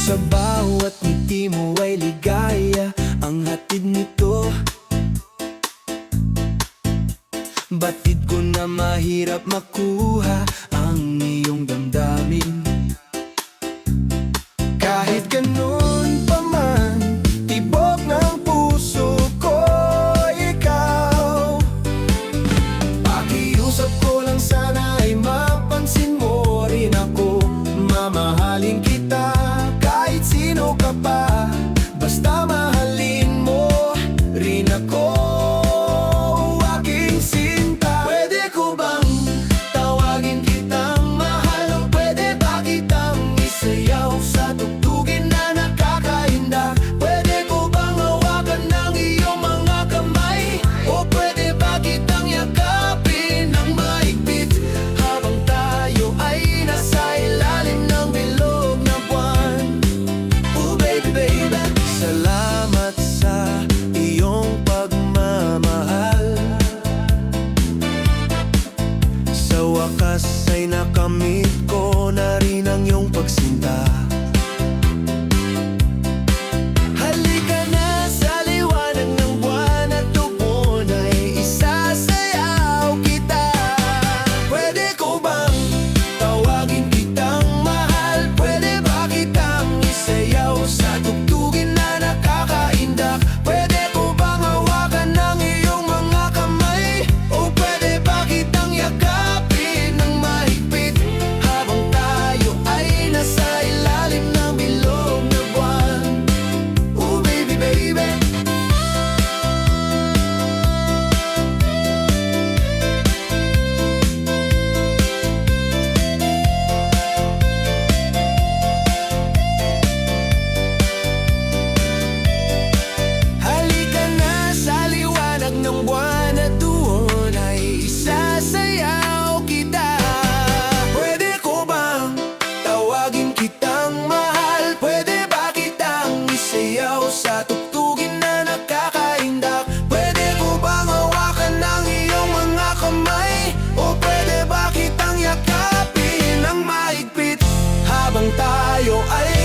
Sa bawat ngiti mo ay ligaya ang hatid nito. Batid ko na mahirap makuha ang iyong damdamin. Kahit ganun pa man, tibok ng puso ko ikaw. Pakiusap ko lang sana ay mapansin mo rin ako. Mamahalin kita kahit sino ka pa, basta mahalin mo rin ako. Aking sinta, pwede ko bang tawagin kitang mahal? O pwede ba kitang isayaw sa tugtugin na nakakahinda? Pwede ko bang hawakan ng iyong mga kamay? O pwede ba kitang yakapin ng mahigpit habang tayo ay nasa ilalim ng bilog na buwan? Oh baby, baby, salamat sa iyong pagmamahal. Sa wakas ay nakamit ko na rin ang iyong pagsinta. Halika na sa liwanag ng buwan at tubon ay isasayaw kita. Pwede ko bang tawagin kitang mahal? Pwede ba kitang isayaw sa tugtugin na nakakaindak? Pwede ko bang hawakan ng iyong mga kamay? O pwede ba kitang yakapin ng mahigpit habang tayo ay nasa ilalim ng bilog na buwan? Oh baby, baby, halika na sa liwanag ng buwan at doon ay isasayaw kita. Pwede ko bang tawagin kitang mahal? Pwede ba kitang isayaw sa tugtugin na nakakaindak? Pwede ko bang hawakan ng iyong mga kamay? O pwede ba kitang yakapin ng mahigpit habang tayo ay